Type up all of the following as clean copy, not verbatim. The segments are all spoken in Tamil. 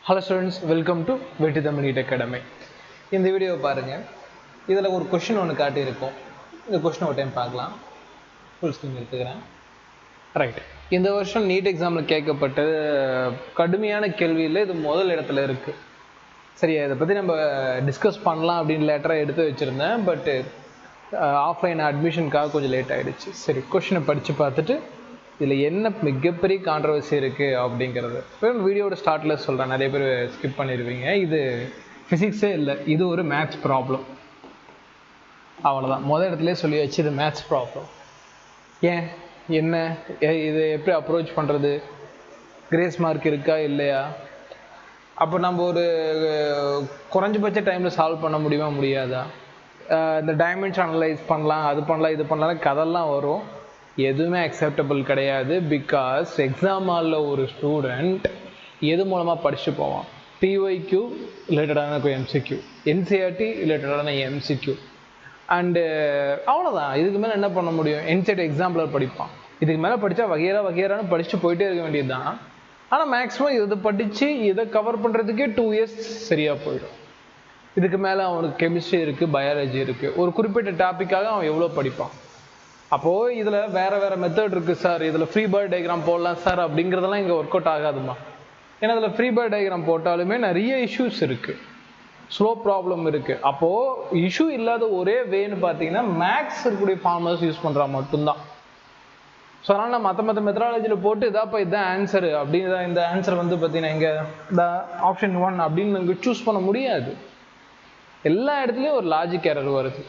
ஹலோ ஸ்டூடெண்ட்ஸ், வெல்கம் டு வெற்றி தமிழ் நீட் அகாடமி. இந்த வீடியோவை பாருங்கள். இதில் ஒரு கொஷின் ஒன்று காட்டியிருக்கோம். இந்த கொஷின் ஒரு டைம் பார்க்கலாம். ஃபுல் ஸ்க்ரீன் எடுத்துக்கிறேன். ரைட். இந்த வருஷம் நீட் எக்ஸாமில் கேட்கப்பட்ட கடுமையான கேள்வியில் இது முதல் இடத்துல இருக்குது. சரியா, இதை பற்றி நம்ம டிஸ்கஸ் பண்ணலாம் அப்படின்னு லேட்டராக எடுத்து வச்சுருந்தேன். பட்டு ஆஃப்லைன் அட்மிஷனுக்காக கொஞ்சம் லேட் ஆகிடுச்சு. சரி, கொஷினை படித்து பார்த்துட்டு இதில் என்ன மிகப்பெரிய கான்ட்ரவர்சி இருக்குது அப்படிங்கிறது வீடியோட ஸ்டார்ட்டில் சொல்கிறேன். நிறைய பேர் ஸ்கிப் பண்ணிடுவீங்க. இது ஃபிசிக்ஸே இல்லை, இது ஒரு மேத்ஸ் ப்ராப்ளம். அவ்வளோதான், முதல் இடத்துலேயே சொல்லியாச்சு, இது மேத்ஸ் ப்ராப்ளம். ஏன், என்ன, இது எப்படி அப்ரோச் பண்ணுறது, கிரேஸ் மார்க் இருக்கா இல்லையா, அப்போ நம்ம ஒரு குறைஞ்சபட்ச டைமில் சால்வ் பண்ண முடியுமா முடியாதா, இந்த டைமென்ஷன் அனலைஸ் பண்ணலாம், அது பண்ணலாம், இது பண்ணலாம், கதெல்லாம் வரும். எதுவுமே அக்செப்டபிள் கிடையாது. பிகாஸ் எக்ஸாம் ஹாலில் ஒரு ஸ்டூடெண்ட் எது மூலமாக படிச்சுட்டு போவான்? பிஒய்க்யூ ரிலேட்டடான எம்சிக்யூ, என்சிஆர்டி ரிலேட்டடான எம்சிக்யூ, அண்டு அவ்வளோதான். இதுக்கு மேலே என்ன பண்ண முடியும்? என்சிஆர்டி எக்ஸாம்பிளர் படிப்பான். இதுக்கு மேலே படித்தா வகையறான்னு படிச்சுட்டு போயிட்டே இருக்க வேண்டியது தான். ஆனால் மேக்ஸிமம் இதை படித்து இதை கவர் பண்ணுறதுக்கே 2 இயர்ஸ் சரியாக போயிடும். இதுக்கு மேலே அவனுக்கு கெமிஸ்ட்ரி இருக்குது, பயாலஜி இருக்குது. ஒரு குறிப்பிட்ட டாப்பிக்காக அவன் எவ்வளோ படிப்பான்? அப்போது இதில் வேறு மெத்தட் இருக்குது சார், இதில் ஃப்ரீ பாடி டயக்ராம் போடலாம் சார் அப்படிங்கிறதெல்லாம் இங்கே ஒர்க் அவுட் ஆகாதுமா. ஏன்னா இதில் ஃப்ரீ பாடி டயக்ராம் போட்டாலுமே நிறைய இஷ்யூஸ் இருக்குது, ஸ்லோ ப்ராப்ளம் இருக்குது. அப்போது இஷ்யூ இல்லாத ஒரே வேன்னு பார்த்தீங்கன்னா மேக்ஸ் இருக்கக்கூடிய ஃபார்முலாஸ் யூஸ் பண்ணுறா மட்டும்தான். ஸோ அதனால் நான் மற்ற மெத்தடாலஜியில் போட்டு இதாப்பா இதுதான் ஆன்சரு அப்படின்னு இந்த ஆன்சர் வந்து பார்த்தீங்கன்னா இங்கே இந்த ஆப்ஷன் 1 அப்படின்னு இங்கே சூஸ் பண்ண முடியாது. எல்லா இடத்துலையும் ஒரு லாஜிக் எரர் வருது.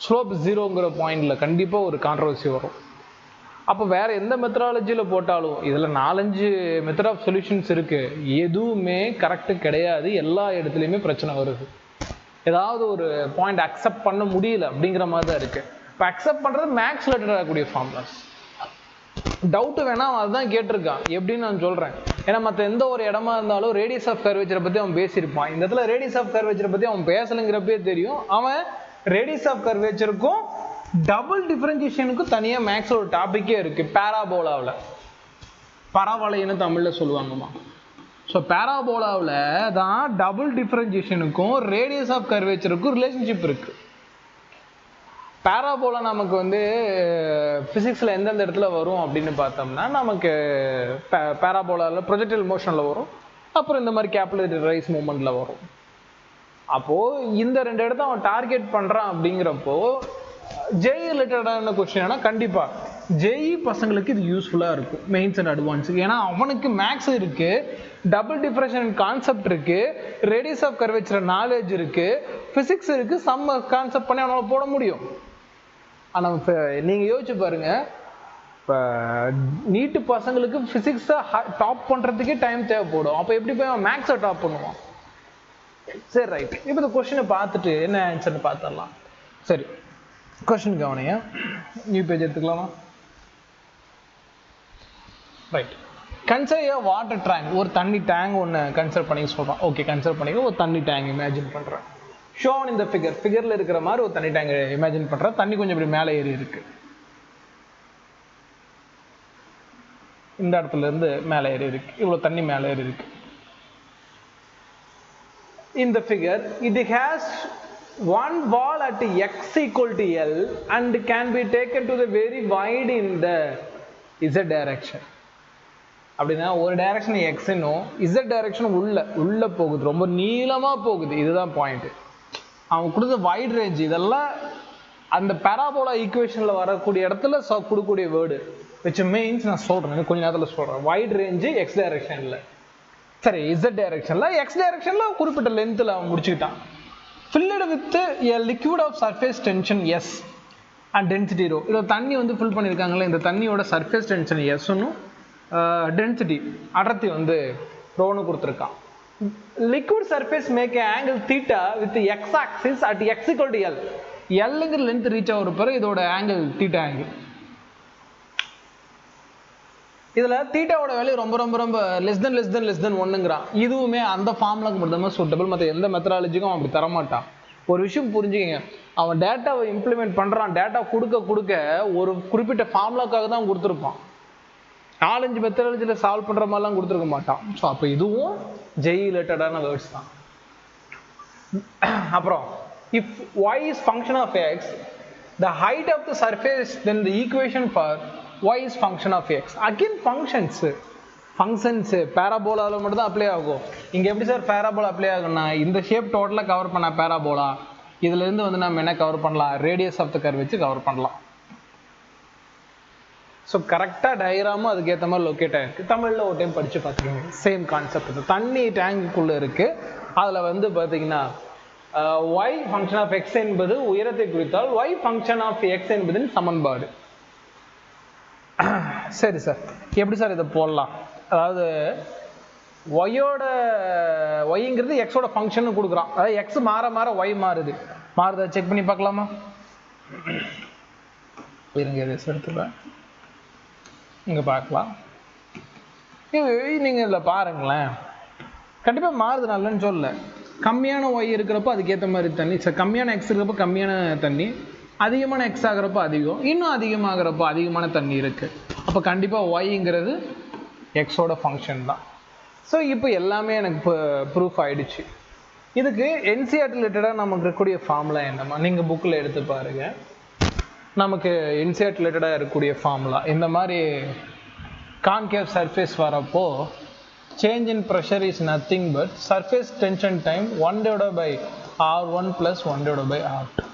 ஸ்லோப் 0ங்கிற பாயிண்டில் கண்டிப்பாக ஒரு கான்ட்ரவர்சி வரும். அப்போ வேறு எந்த மெத்தடாலஜியில் போட்டாலும் இதில் 4-5 மெத்தட் ஆஃப் சொல்யூஷன்ஸ் இருக்குது, எதுவுமே கரெக்டு கிடையாது. எல்லா இடத்துலையுமே பிரச்சனை வருது. ஏதாவது ஒரு பாயிண்ட் அக்செப்ட் பண்ண முடியல அப்படிங்கிற மாதிரி தான் இருக்குது. இப்போ அக்செப்ட் பண்ணுறது மேக்ஸ் ரிலேட்டட் ஆகக்கூடிய ஃபார்முலாஸ். டவுட்டு வேணாம், அதுதான் கேட்டிருக்கான். எப்படின்னு நான் சொல்கிறேன். ஏன்னா மற்ற எந்த ஒரு இடமா இருந்தாலும் ரேடியஸ் ஆஃப் கர்வேச்சரை பற்றி அவன் பேசியிருப்பான். இந்த இடத்துல ரேடியஸ் ஆஃப் கர்வேச்சரை பற்றி அவன் பேசலைங்கிறப்பே தெரியும். அவன் ரேடியஸ் ஆஃப் கர்வேச்சருக்கும் டபுள் டிஃபரன்சியேஷனுக்கும் தனியாக மேக்ஸில் ஒரு டாப்பிக்கே இருக்குது. பேராபோலாவில், பரவளையன்னு தமிழில் சொல்லுவாங்கம்மா. ஸோ பேராபோலாவில் தான் டபுள் டிஃபரன்சியேஷனுக்கும் ரேடியஸ் ஆஃப் கர்வேச்சருக்கும் ரிலேஷன்ஷிப் இருக்குது. பேராபோலா நமக்கு வந்து ஃபிசிக்ஸில் எந்தெந்த இடத்துல வரும் அப்படின்னு பார்த்தோம்னா, நமக்கு பேராபோலாவில் ப்ரொஜெக்டைல் மோஷனில் வரும், அப்புறம் இந்த மாதிரி கேபிலரி ரைஸ் மூமெண்ட்டில் வரும். அப்போது இந்த 2 இடத்த அவன் டார்கெட் பண்ணுறான். அப்படிங்கிறப்போ ஜேஇ ரிலேட்டடான கொஸ்டின் ஆனால் கண்டிப்பாக ஜேஇ பசங்களுக்கு இது யூஸ்ஃபுல்லாக இருக்கும், மெயின்ஸ் அண்ட் அட்வான்ஸுக்கு. ஏன்னா அவனுக்கு மேக்ஸ் இருக்குது, டபுள் டிஃபரன்ஷியேஷன் கான்செப்ட் இருக்குது, ரேடியஸ் ஆஃப் கர்வேச்சர் நாலேஜ் இருக்குது, ஃபிசிக்ஸ் இருக்குது, சம் கான்செப்ட் பண்ணி அவனால் போட முடியும். ஆனால் இப்போ நீங்கள் யோசிச்சு பாருங்கள், இப்போ நீட்டு பசங்களுக்கு ஃபிசிக்ஸை டாப் பண்ணுறதுக்கே டைம் தேவைப்படும். அப்போ எப்படி போய் அவன் மேக்ஸை டாப் பண்ணுவான்? சரி, ரைட். இப்போ இந்த கொஸ்டினை பார்த்துட்டு என்ன ஆன்சர்னு பார்த்துடலாம். சரி, கொஸ்டின் கவனிங்க. நியூ பேஜ் எடுத்துக்கலாமா? ரைட். கன்சிடர் ஏ வாட்டர் டேங்க். ஒரு தண்ணி டேங்க் ஒன்று கன்சிடர் பண்ணி சொல்கிறான். ஓகே, கன்சிடர் பண்ணிக்க ஒரு தண்ணி டேங்க் இமேஜின் பண்ணுறேன். ஷோன் இந்த ஃபிகரில் இருக்கிற மாதிரி ஒரு தண்ணி டேங்க் இமேஜின் பண்ணுறேன். தண்ணி கொஞ்சம் இப்படி மேலே ஏறி இருக்கு. இந்த இடத்துல இருந்து மேலே ஏறி இருக்கு. இவ்வளோ தண்ணி மேலே ஏறி இருக்கு. In the figure, it has one wall at x equal to L and can be taken to the very wide in the z direction. அப்படின்னா ஒரு டைரக்ஷன் எக்ஸ்னும் z டைரக்ஷன் உள்ள போகுது, ரொம்ப நீளமாக போகுது. இதுதான் பாயிண்ட். அவன் கொடுத்த வைட் ரேஞ்ச். இதெல்லாம் அந்த பேராபோலா ஈக்குவேஷனில் வரக்கூடிய இடத்துல கொடுக்கக்கூடிய வேர்டு விச் மீன்ஸ் நான் சொல்கிறேன், கொஞ்சம் நேரத்தில் சொல்கிறேன். வைட் ரேஞ்சு எக்ஸ் டைரக்ஷனில், சரி இசட் டைரக்ஷனில், எக்ஸ் டைரக்ஷனில் குறிப்பிட்ட லென்த்தில் அவன் முடிச்சுக்கிட்டான். Filled with a liquid of surface tension S and density rho. இதில் தண்ணி வந்து ஃபில் பண்ணியிருக்காங்களே, இந்த தண்ணியோட சர்ஃபேஸ் டென்ஷன் எஸ்னும் டென்சிட்டி அடர்த்தி வந்து ரோன்னு கொடுத்துருக்கான். Liquid surface make a angle theta with x axis at x equal to L. எல்லுங்கிற லென்த் ரீச் ஆகிற பிறகு இதோட ஆங்கிள் தீட்டா ஆங்கிள். இதில் தீட்டாவோட வேல்யூ ரொம்ப ரொம்ப ரொம்ப லெஸ் தென் 1ங்கிறான். இதுவுமே அந்த ஃபார்முலாக்கு மட்டும்தான் சூட்டபிள், மற்ற எந்த மெத்தடாலஜிக்கும் அவன் அப்படி தரமாட்டான். ஒரு விஷயம் புரிஞ்சுக்கங்க, அவன் டேட்டாவை இம்ப்ளிமெண்ட் பண்ணுறான். டேட்டா கொடுக்க ஒரு குறிப்பிட்ட ஃபார்முலாக்காக தான் கொடுத்துருப்பான். 4-5 மெத்தடாலஜியில் சால்வ் பண்ணுற மாதிரிலாம் கொடுத்துருக்க மாட்டான். ஸோ அப்போ இதுவும் ஜெய் ரிலேட்டடான வேர்ட்ஸ் தான். அப்புறம் if y is function of x, the height of the surface, then the equation for y is function of x. Again functions பேராபோலாவில் மட்டும் தான் அப்ளை ஆகும். இங்கே எப்படி சார் பேராபோலா அப்ளை ஆகும்னா, இந்த ஷேப் டோட்டலாக கவர் பண்ண பேராபோலா, இதுலேருந்து வந்து நம்ம என்ன கவர் பண்ணலாம், ரேடியஸ் ஆஃப் த கர்வ் வச்சு கவர் பண்ணலாம். ஸோ கரெக்டாக டயக்ராமும் அதுக்கேற்ற மாதிரி லொக்கேட் ஆகிருக்கு. தமிழில் ஒரு டைம் படித்து பார்த்துக்கோங்க. சேம் கான்செப்ட் தான். தண்ணி டேங்குக்குள்ளே இருக்குது. அதில் வந்து பார்த்தீங்கன்னா y ஃபங்க்ஷன் ஆஃப் எக்ஸ் என்பது உயரத்தை குறித்தால் y ஃபங்க்ஷன் ஆஃப் எக்ஸ் என்பதின் சமன்பாடு. சரி சார், எப்படி சார் இதை போடலாம்? அதாவது ஒய்ங்கிறது எக்ஸோட ஃபங்க்ஷன் கொடுக்குறான். அதாவது எக்ஸ் மாற மாற ஒய் மாறுதா செக் பண்ணி பார்க்கலாமா? இருங்க இதை எடுத்துக்கிறேன், இங்கே பார்க்கலாம். நீங்கள் இதில் பாருங்களேன், கண்டிப்பாக மாறுது நல்லன்னு சொல்லலை. கம்மியான ஒய் இருக்கிறப்போ அதுக்கேற்ற மாதிரி தண்ணி, கம்மியான எக்ஸ் இருக்கிறப்போ கம்மியான தண்ணி, அதிகமான எக்ஸ் ஆகிறப்போ அதிகம், இன்னும் அதிகமாகிறப்போ அதிகமான தண்ணி இருக்குது. அப்போ கண்டிப்பாக ஒய்ங்கிறது எக்ஸோட ஃபங்க்ஷன் தான். ஸோ இப்போ எல்லாமே எனக்கு இப்போ ப்ரூஃப் ஆகிடுச்சு. இதுக்கு என்சிஆர்டி ரிலேட்டடாக நமக்கு இருக்கக்கூடிய ஃபார்முலா என்னம்மா, நீங்கள் புக்கில் எடுத்து பாருங்கள். நமக்கு என்சிஆர்டி ரிலேட்டடாக இருக்கக்கூடிய ஃபார்முலா இந்த மாதிரி கான்கேவ் சர்ஃபேஸ் வரப்போ change in pressure is nothing but surface tension time 1/r1 + 1/r2.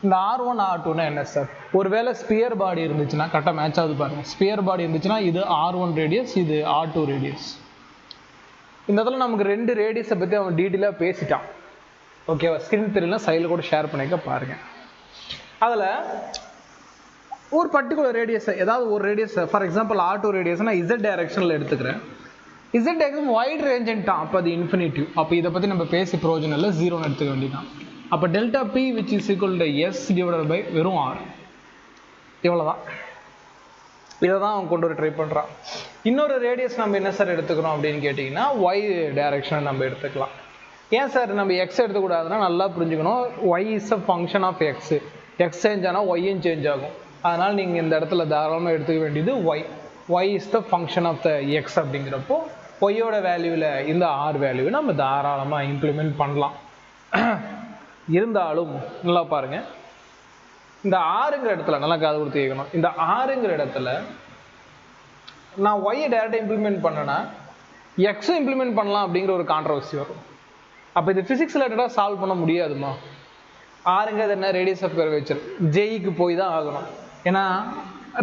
இந்த R1 R2னா என்ன சார்? ஒருவேளை ஸ்பியர் பாடி இருந்துச்சுன்னா கரெக்டாக மேட்ச் ஆகுது பாருங்கள். ஸ்பியர் பாடி இருந்துச்சுன்னா இது R1 ரேடியஸ், இது R2 ரேடியஸ். இந்த இடத்துல நமக்கு 2 ரேடியஸை பற்றி அவன் டீட்டெயிலாக பேசிட்டான். ஓகேவா? ஸ்க்ரீன் தெரியல, சைடில் கூட ஷேர் பண்ணிக்க பாருங்கள். அதில் ஒரு பர்டிகுலர் ரேடியஸை, ஏதாவது ஒரு radius, for example R2 radius நான் Z டைரக்ஷனில் எடுத்துக்கிறேன். Z டைரக்ஷன் வைட் ரேஞ்சுன்ட்டான், அப்போ அது இன்ஃபினிட்டிவ். அப்போ இதை பற்றி நம்ம பேசி ப்ரோஜனம் இல்லை, 0ன்னு எடுத்துக்க வேண்டியதான். அப்போ delta P which is equal to S divided by வெறும் R. இவ்வளோதான். இதை தான் அவன் கொண்டு வர ட்ரை பண்ணுறான். இன்னொரு ரேடியஸ் நம்ம என்ன சார் எடுத்துக்கிறோம் அப்படின்னு கேட்டிங்கன்னா Y டைரக்ஷனை நம்ம எடுத்துக்கலாம். ஏன் சார் நம்ம எக்ஸ் எடுத்துக்கூடாதுன்னா நல்லா புரிஞ்சுக்கணும். Y is a function of X. X change ஆனால் ஒய்யும் சேஞ்ச் ஆகும். அதனால் நீங்கள் இந்த இடத்துல தாராளமாக எடுத்துக்க வேண்டியது Y is the function of the X அப்படிங்கிறப்போ ஒய்யோட வேல்யூவில் இந்த R வேல்யூவை நம்ம தாராளமாக இம்ப்ளிமெண்ட் பண்ணலாம். இருந்தாலும் நல்லா பாருங்கள், இந்த ஆறுங்கிற இடத்துல நல்லா காது கொடுத்து கேட்கணும். இந்த ஆறுங்கிற இடத்துல நான் ஒய்யை டேரெக்டாக இம்ப்ளிமெண்ட் பண்ணேன்னா எக்ஸும் இம்ப்ளிமெண்ட் பண்ணலாம் அப்படிங்கிற ஒரு கான்ட்ரவர்சி வரும். அப்போ இது ஃபிசிக்ஸ் ரிலேட்டடாக சால்வ் பண்ண முடியாதுமா. ஆறுங்கிறது என்ன? Radius of curvature. ஜெய்க்கு போய் தான் ஆகணும். ஏன்னா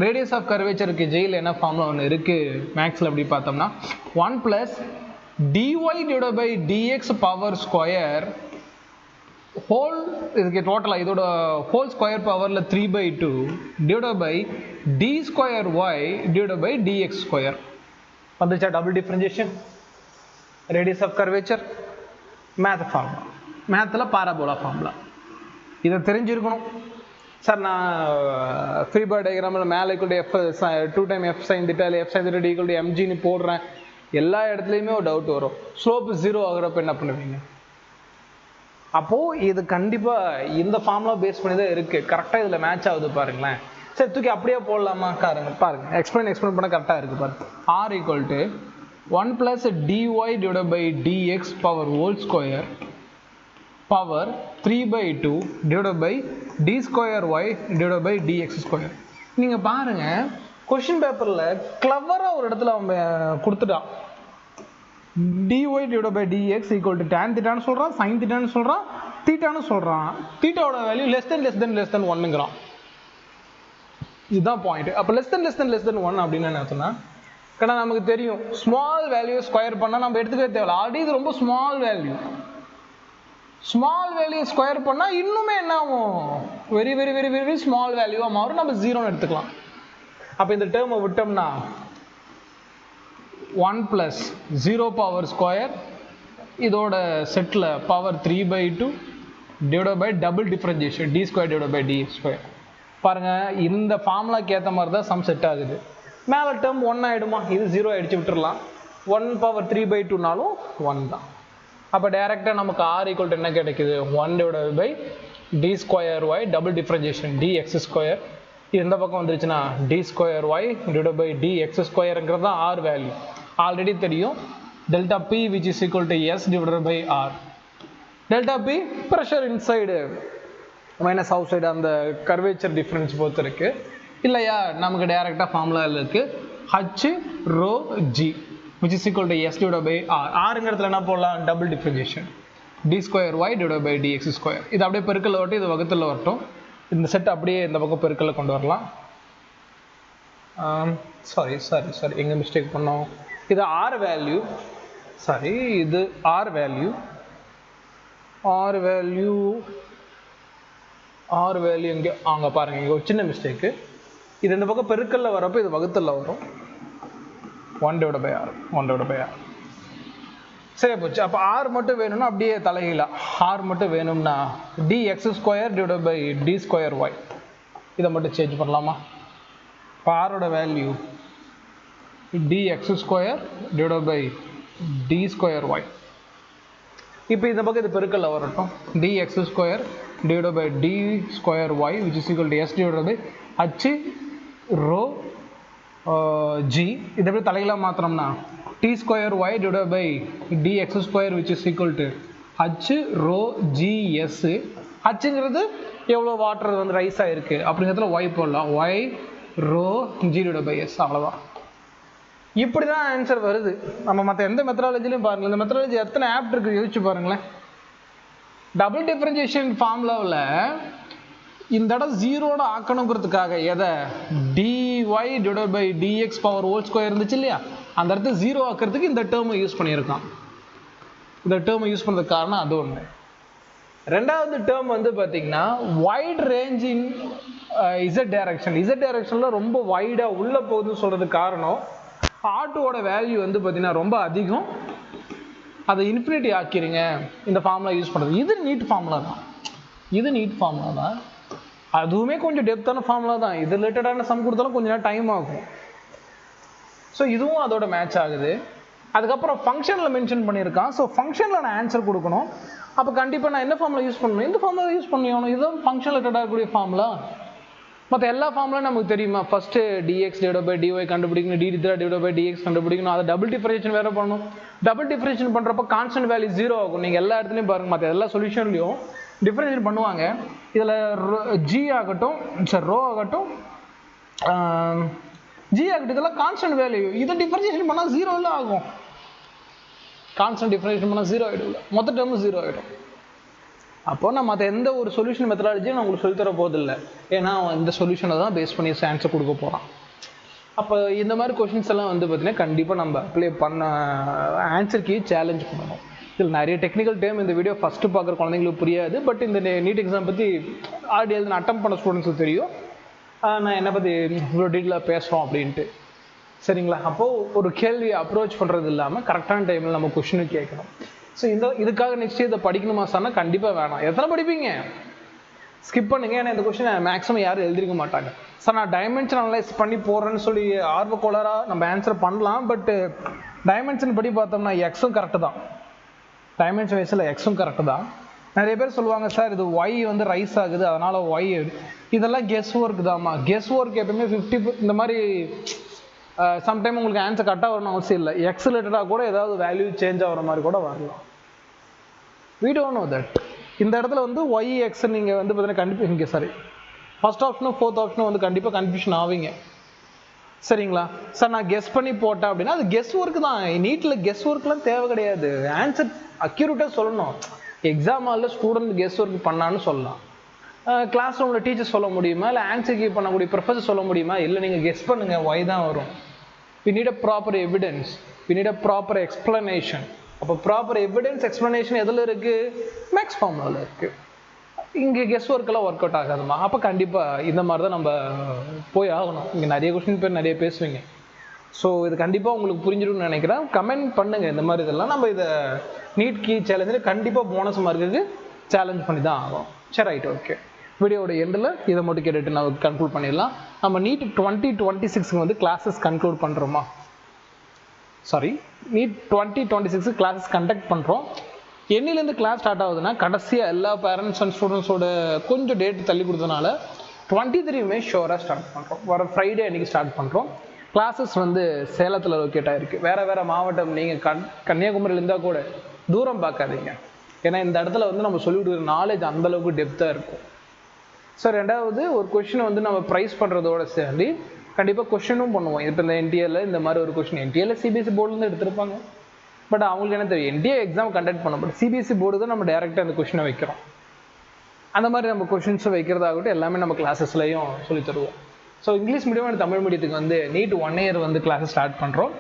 ரேடியஸ் ஆஃப் கர்வேச்சருக்கு ஜெயில் என்ன ஃபார்முலா ஒன்று இருக்குது மேக்ஸில் அப்படி பார்த்தோம்னா 1 + dy / dx power square whole, இதுக்கு டோட்டலாக இதோட ஹோல் ஸ்கொயர் பவரில் 3/2 divided by d square y divided by dx square. வந்துச்சா double differentiation, radius of curvature, math formula, மேத்தில் பாராபோலா ஃபார்முலா. இதை தெரிஞ்சிருக்கணும் சார். நான் ஃப்ரீ பாடி டயக்ராமில் மேலே equal to f 2 time f sin θ இல்லை f sin θ ஈக்குவல் டு mgன்னு போடுறேன். எல்லா இடத்துலையுமே ஒரு டவுட் வரும். ஸ்லோப் 0 ஆகுறப்ப என்ன பண்ணுவீங்க? அப்போது இது கண்டிப்பாக இந்த ஃபார்முலா பேஸ் பண்ணி தான் இருக்குது. கரெக்டாக இதில் மேட்ச் ஆகுது பாருங்களேன். சரி, தூக்கி அப்படியே போடலாமா? பாருங்கள், எக்ஸ்பிளைன் பண்ண கரெக்டாக இருக்குது பாருங்கள். R = 1 + dy / dx power whole square power 3/2 divided by d square y divided by dx square. நீங்கள் பாருங்கள், கொஷின் பேப்பரில் கிளவராக ஒரு இடத்துல அவன் கொடுத்துட்டான். dy divided by dx equal to tan θன்னு சொல்கிறான், sin θன்னு சொல்கிறான், தீட்டான்னு சொல்கிறான். தீட்டாவோட வேல்யூ less than 1ங்கிறான். இதுதான் பாயிண்ட். அப்போ less than 1 அப்படின்னு என்ன சொன்னால், ஏன்னா நமக்கு தெரியும் ஸ்மால் வேல்யூ ஸ்கொயர் பண்ணால் நம்ம எடுத்துக்கவே தேவையில்ல. ஆல்ரெடி இது ரொம்ப small value. Small value square பண்ணால் இன்னுமே என்ன ஆகும்? Very very very very small வேல்யூவாக மாறும். நம்ம 0ன்னு எடுத்துக்கலாம். அப்போ இந்த டேர்மை விட்டோம்னா 1 + 0 பவர் ஸ்கொயர், இதோட செட்டில் power 3/2 divided by double differentiation d square divided by dx square. பாருங்கள், இந்த ஃபார்முலாக்கு ஏற்ற மாதிரி தான் சம் செட் ஆகுது. மேலே டேர்ம் 1 ஆகிடுமா? இது 0 ஆகிடுச்சு, விட்டுடலாம். 1/3/2னாலும் 1 தான். அப்போ டேரெக்டாக நமக்கு R = என்ன கிடைக்குது? 1 divided by d square y double differentiation dx square இந்த பக்கம் வந்துருச்சுன்னா d square y divide by d x ஸ்கொயருங்கிறது தான் ஆர் வேல்யூ. ஆல்ரெடி தெரியும் delta P which is equal to S divide by R. Delta P pressure inside minus outside அந்த கர்வேச்சர் டிஃப்ரென்ஸ் பொறுத்து இருக்கு இல்லையா. நமக்கு டைரெக்டாக ஃபார்முலாவில் இருக்கு h rho g which is equal to S divide by R. ஆறுங்கிறதுல என்ன போடலாம், double differentiation d square y divide by d x square. இது அப்படியே பெருக்கல்ல வரட்டும், இது வகுத்தில் வரட்டும். இந்த செட் அப்படியே இந்த பக்கம் பெருக்கல்ல கொண்டு வரலாம். சாரி எங்கே மிஸ்டேக் பண்ணோம். இது ஆர் வேல்யூ, சாரி இது ஆர் வேல்யூ இங்கே அங்கே பாருங்கள், இங்கே ஒரு சின்ன மிஸ்டேக்கு. இது இந்த பக்கம் பெருக்கல்ல வரப்போ இது வகுத்தில் வரும் 1 டிவைட் பை ஆர். சரி போச்சு. அப்போ ஆர் மட்டும் வேணும்னா அப்படியே தலைகீழா ஆர் மட்டும் வேணும்னா d x square divide by d square y இதை மட்டும் சேஞ்ச் பண்ணலாமா. இப்போ ஆரோட value d x square divide by d square y. இப்போ இந்த பக்கம் இது பெருக்கல்ல வரட்டும் d x square divide by d square y which is equal to S divide by h rho g. இதை எப்படி தலைகீழா மாத்திரம்னா d square y divide by d x square which is equal to h rho G S. ஹச்சுங்கிறது எவ்வளோ வாட்டர் வந்து ரைஸ் ஆகிருக்கு அப்படிங்கிறதுல ஒய் போடலாம், y rho g divide by S. அவ்வளோதான். இப்படி தான் ஆன்சர் வருது. நம்ம மற்ற எந்த மெத்தடாலஜிலையும் பாருங்கள், இந்த மெத்தடாலஜி எத்தனை ஆப்ட் இருக்குது யோசிச்சு பாருங்களேன். டபுள் டிஃபரன்ஷியேஷன் ஃபார்முலாவில் இந்த இடம் ஜீரோட ஆக்கணுங்கிறதுக்காக எதை dy divide by dx power whole square இருந்துச்சு இல்லையா, அந்த இடத்த ஜீரோ ஆக்கிறதுக்கு இந்த டேர்மை யூஸ் பண்ணியிருக்கான். இந்த டேர்மை யூஸ் பண்ணுறதுக்கு காரணம் அது ஒன்று. ரெண்டாவது டேர்ம் வந்து பார்த்தீங்கன்னா wide range in Z direction. Z டைரக்ஷனில் ரொம்ப வைடாக உள்ளே போகுதுன்னு சொல்கிறதுக்கு காரணம் ஆட்டோட வேல்யூ வந்து பார்த்தீங்கன்னா ரொம்ப அதிகம், அதை இன்ஃபினிட்டி ஆக்கிடுங்க இந்த ஃபார்முலா யூஸ் பண்ணுறது. இது நீட் ஃபார்முலா தான், அதுவுமே கொஞ்சம் டெப்த்தான ஃபார்முலா தான். இது ரிலேட்டடான சம் கொடுத்தாலும் கொஞ்சம் நேரம் டைம் ஆகும். ஸோ இதுவும் அதோட மேட்ச் ஆகுது. அதுக்கப்புறம் ஃபங்க்ஷனில் மென்ஷன் பண்ணியிருக்கான். ஸோ ஃபங்க்ஷனில் நான் ஆன்சர் கொடுக்கணும். அப்போ கண்டிப்பாக நான் என்ன ஃபார்முலா யூஸ் பண்ணணும், இந்த ஃபார்முலா யூஸ் பண்ணியாகணும். இதுதான் ஃபங்க்ஷன் ரிலேட்டடாக இருக்கக்கூடிய ஃபார்முலா. மற்ற எல்லா ஃபார்முலாம் நமக்கு தெரியுமா, first dx divide by dy கண்டுபிடிக்கணும், டி டிவைட் பை டிஎக்ஸ் கண்டுபிடிக்கணும், அதை டபுள் டிஃபரன்ஷியேஷன் வேறு பண்ணணும். டபுள் டிஃபரன்ஷியேஷன் பண்ணுறப்ப கான்ஸ்டன்ட் வேல்யூ ஜீரோ ஆகும். நீங்கள் எல்லா இடத்துலையும் பாருங்கள், மற்ற எல்லா சொல்யூஷன்லையும் டிஃபரன்ஷியேட் பண்ணுவாங்க. இதில் ஜி ஆகட்டும், சார் ரோ ஆகட்டும், ஜி ஆகட்டும், இதெல்லாம் கான்ஸ்டன்ட் வேல்யூ. இதை டிஃபரன்ஷியேஷன் பண்ணால் ஜீரோவில் ஆகும். கான்ஸ்டன்ட் டிஃபரன்ஷியேஷன் பண்ணால் ஜீரோ ஆகிடும், மொத்த டேர்மும் ஜீரோ ஆகிடும். அப்போ நான் மற்ற எந்த ஒரு சொல்யூஷன் மெத்தடாலஜியும் நான் உங்களுக்கு சொல்லித்தர போதில்லை. ஏன்னா இந்த சொல்யூஷனை தான் பேஸ் பண்ணி ஆன்சர் கொடுக்க போகிறான். அப்போ இந்த மாதிரி கொஷின்ஸ் எல்லாம் வந்து பார்த்தீங்கன்னா கண்டிப்பாக நம்ம அப்ளை பண்ண ஆன்சருக்கு சேலஞ்ச் பண்ணணும். இதில் நிறைய டெக்னிக்கல் டேர்ம் இந்த வீடியோ ஃபஸ்ட்டு பார்க்குற குழந்தைங்களுக்கு புரியாது. பட் இந்த நீட் எக்ஸாம் பற்றி ஆல்ரெடி எழுதி அட்டம் பண்ண ஸ்டூடெண்ட்ஸுக்கு தெரியும் நான் என்னை பற்றி இவ்வளோ டீட்டெயிலாக பேசுகிறோம் அப்படின்ட்டு. சரிங்களா? அப்போது ஒரு கேள்வியை அப்ரோச் பண்ணுறது இல்லாமல் கரெக்டான டைமில் நம்ம கொஷினும் கேட்கணும். ஸோ இதுக்காக நெக்ஸ்ட் இதை படிக்கணுமா சார்னா கண்டிப்பாக வேணாம். எத்தனை படிப்பீங்க, ஸ்கிப் பண்ணுங்க. ஏன்னா இந்த கொஸ்டின் மேக்ஸிமம் யாரும் எழுதிருக்க மாட்டாங்க. சார் நான் டைமென்ஷன் அனலைஸ் பண்ணி போடுறேன்னு சொல்லி ஆர்வக்கோளராக நம்ம ஆன்சர் பண்ணலாம். பட்டு டைமென்ஷன் படி பார்த்தோம்னா எக்ஸும் கரெக்டு தான், டைமென்ஷன் வைஸில் எக்ஸும் கரெக்டு தான். நிறைய பேர் சொல்லுவாங்க சார் இது ஒய் வந்து ரைஸ் ஆகுது அதனால் ஒய், இதெல்லாம் கெஸ் ஒர்க் தான்மா. கெஸ் ஒர்க் எப்பவுமே 50 இந்த மாதிரி சம்டைம் உங்களுக்கு ஆன்சர் கரெக்டாக வரணும் அவசியம் இல்லை. எக்ஸ் ரிலேட்டடாக கூட ஏதாவது வேல்யூ சேஞ்ச் ஆகிற மாதிரி கூட வரலாம். we don't know that. இந்த இடத்துல வந்து ஒய் எக்ஸ் நீங்கள் வந்து பார்த்தீங்கன்னா கண்டிப்பாக இங்கே சாரி ஃபர்ஸ்ட் ஆப்ஷனும் ஃபோர்த் ஆப்ஷனும் வந்து கண்டிப்பாக கன்ஃபியூஷன் ஆவீங்க. சரிங்களா? சார் நான் கெஸ் பண்ணி போட்டேன் அப்படின்னா அது கெஸ் ஒர்க் தான். நீட்டில் கெஸ் ஒர்க்லாம் தேவை கிடையாது. ஆன்சர் அக்யூரேட்டாக சொல்லணும். எக்ஸாம் ஹாலில் ஸ்டூடெண்ட் கெஸ் ஒர்க் பண்ணான்னு சொல்லலாம். கிளாஸ் ரூமில் டீச்சர் சொல்ல முடியுமா, இல்லை ஆன்சர் கீ பண்ணக்கூடிய ப்ரொஃபஸர் சொல்ல முடியுமா? இல்லை நீங்கள் கெஸ் பண்ணுங்கள் ஒய் தான் வரும். we need a proper evidence, we need a proper explanation. அப்போ ப்ராப்பர் எவிடன்ஸ் எக்ஸ்ப்ளனேஷன் எதில் இருக்குது, மேக்ஸ் ஃபார்முலாவில் இருக்குது. இங்கே கெஸ் ஒர்க்கெல்லாம் ஒர்க் அவுட் ஆகாதுமா. அப்போ கண்டிப்பாக இந்த மாதிரி தான் நம்ம போய் ஆகணும். இங்கே நிறைய கொஸ்டின் பேர் நிறைய பேசுவீங்க. ஸோ இது கண்டிப்பாக உங்களுக்கு புரிஞ்சிடும்னு நினைக்கிறேன். கமெண்ட் பண்ணுங்கள் இந்த மாதிரி இதெல்லாம். நம்ம இதை நீட் கீ சேலஞ்சில் கண்டிப்பாக போனஸ் மார்க்குக்கு சேலஞ்ச் பண்ணி தான் ஆகும். சரி, ரைட், ஓகே. வீடியோட எண்டில் இதை மட்டும் கேட்டுட்டு நான் கன்க்ளூட் பண்ணிடலாம். நம்ம நீட் 2026 வந்து கிளாஸஸ் கன்க்ளூட் பண்ணுறோமா, சாரி நீட் 2026 கிளாஸஸ் கண்டக்ட் பண்ணுறோம். என்னிலேருந்து கிளாஸ் ஸ்டார்ட் ஆகுதுன்னா கடைசியாக எல்லா பேரண்ட்ஸ் அண்ட் ஸ்டூடெண்ட்ஸோட கொஞ்சம் டேட் தள்ளி கொடுத்தனால 23 ஷோராக ஸ்டார்ட் பண்ணுறோம். வர ஃப்ரைடே அன்றைக்கி ஸ்டார்ட் பண்ணுறோம். கிளாஸஸ் வந்து சேலத்தில் லொக்கேட் ஆகிருக்கு. வேறு மாவட்டம் நீங்கள் கன்னியாகுமரியில் இருந்தால் கூட தூரம் பார்க்காதீங்க. ஏன்னா இந்த இடத்துல வந்து நம்ம சொல்லி கொடுக்குற நாலேஜ் அந்தளவுக்கு டெப்த்தாக இருக்கும். ஸோ ரெண்டாவது ஒரு கொஷினை வந்து நம்ம ப்ரைஸ் பண்ணுறதோட சேர்ந்து கண்டிப்பாக கொஷினும் பண்ணுவோம். இப்போ இந்த என்டிஏல இந்த மாதிரி ஒரு கொஷின் என்டிஏல சிபிஎஸ்சி போர்டுலேருந்து எடுத்திருப்பாங்க. பட் அவங்களுக்கு என்ன தெரியும், என்டிஏ எக்ஸாம் கண்டக்ட் பண்ணோம். பட் சிபிஎஸ்சி போர்டு தான் நம்ம டேரெக்டாக அந்த கொஷினை வைக்கிறோம். அந்த மாதிரி நம்ம கொஷின்ஸை வைக்கிறதாகட்டும் எல்லாமே நம்ம கிளாஸஸ்லையும் சொல்லி தருவோம். So English medium and Tamil மீடியத்துக்கு வந்து நீட் 1 இயர் வந்து கிளாஸஸ் ஸ்டார்ட் பண்ணுறோம்.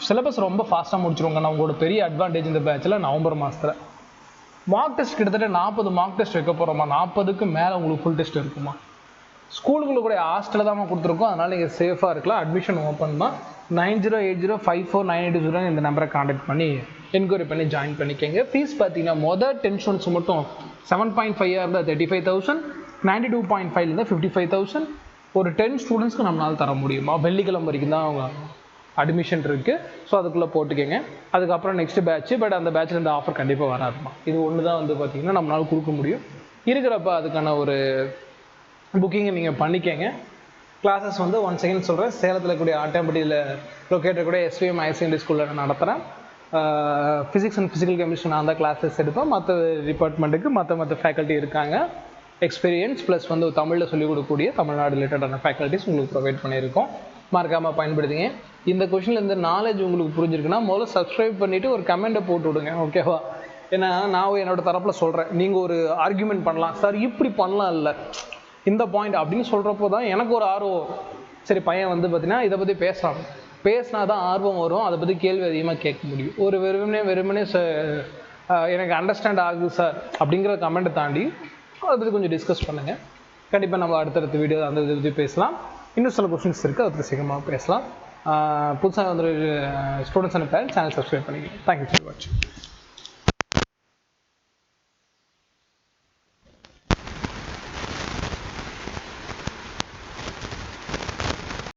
சிலபஸ் ரொம்ப ஃபாஸ்ட்டாக முடிச்சிருவாங்க. நான் உங்களோட பெரிய அட்வான்டேஜ் இந்த பேட்சில் நவம்பர் மாதத்தில் மார்க் டெஸ்ட் கிட்டத்தட்ட 40 மார்க் டெஸ்ட் வைக்க போகிறோமா. 40க்கு மேலே உங்களுக்கு ஃபுல் டெஸ்ட் இருக்குமா. ஸ்கூலுக்குள்ள கூட ஹாஸ்டலில் தான் கொடுத்துருக்கோம். அதனால் நீங்கள் சேஃபாக இருக்கலாம். அட்மிஷன் ஓப்பன் தான். 9080549820 இந்த நம்பரை கான்டாக்ட் பண்ணி என்கொயரி பண்ணி ஜாயின் பண்ணிக்கோங்க. ஃபீஸ் பார்த்தீங்கன்னா மொதல் 10 ஸ்டூடெண்ட்ஸ் மட்டும் 7.5 இருந்தால் 35,000, 92.5 இருந்தால் 55,000. ஒரு 10 ஸ்டூடெண்ட்ஸ்க்கு நம்மளால் தர முடியுமா. வெள்ளிக்கிழமை வரைக்கும் தான் அவங்க அட்மிஷன் இருக்குது. ஸோ அதுக்குள்ளே போட்டுக்கோங்க. அதுக்கப்புறம் நெக்ஸ்ட் பேட்ச். பட் அந்த பேட்சில் இந்த ஆஃபர் கண்டிப்பாக வராதுமா. இது ஒன்று தான் வந்து பார்த்திங்கன்னா நம்மளால் கொடுக்க முடியும். இருக்கிறப்ப அதுக்கான ஒரு புக்கிங்கை நீங்கள் பண்ணிக்கங்க. கிளாஸஸ் வந்து ஒன் செகண்ட் சொல்கிறேன். சேலத்தில் கூடிய ஆட்டாம்பட்டியில் லொக்கேட்டட் கூட எஸ்விஎம் ஹையர் செகண்டரி ஸ்கூலில் நான் நடத்துகிறேன். ஃபிசிக்ஸ் அண்ட் ஃபிசிக்கல் கெமிஸ்ட்ரி நான் தான் கிளாஸஸ் எடுப்பேன். மற்ற டிபார்ட்மெண்ட்டுக்கு மற்ற ஃபேக்கல்ட்டி இருக்காங்க. எக்ஸ்பீரியன்ஸ் ப்ளஸ் வந்து தமிழில் சொல்லிக் கொடுக்கக்கூடிய தமிழ்நாடு ரிலேட்டடான ஃபேக்கல்ட்டிஸ் உங்களுக்கு ப்ரொவைட் பண்ணியிருக்கோம். மறக்காமல் பயன்படுத்திங்க. இந்த கொஷினில் இந்த நாலேஜ் உங்களுக்கு புரிஞ்சிருக்குன்னா முதல்ல சப்ஸ்கிரைப் பண்ணிவிட்டு ஒரு கமெண்ட்டை போட்டு விடுங்க. ஓகேவா. ஏன்னா நான் என்னோட தரப்பில் சொல்கிறேன். நீங்கள் ஒரு ஆர்கியூமெண்ட் பண்ணலாம். சார் இப்படி பண்ணலாம் இல்லை இந்த பாயிண்ட் அப்படின்னு சொல்கிறப்போ தான் எனக்கு ஒரு ஆர்வம். சரி பையன் வந்து பார்த்தீங்கன்னா இதை பற்றி பேசினா தான் ஆர்வம் வரும். அதை பற்றி கேள்வி அதிகமாக கேட்க முடியும். ஒரு வெறுமனே எனக்கு அண்டர்ஸ்டாண்ட் ஆகுது சார் அப்படிங்கிற கமெண்ட்டை தாண்டி அதை பற்றி கொஞ்சம் டிஸ்கஸ் பண்ணுங்கள். கண்டிப்பாக நம்ம அடுத்தடுத்த வீடியோ அந்த இதை பற்றி பேசலாம். இன்னும் சில கொஸ்டின்ஸ் இருக்குது, அதை பற்றி சீக்கிரமாக பேசலாம். புதுசாக வந்து students and parents channel subscribe பண்ணிக்கோங்க. தேங்க்யூ ஃபார் வாட்சிங்.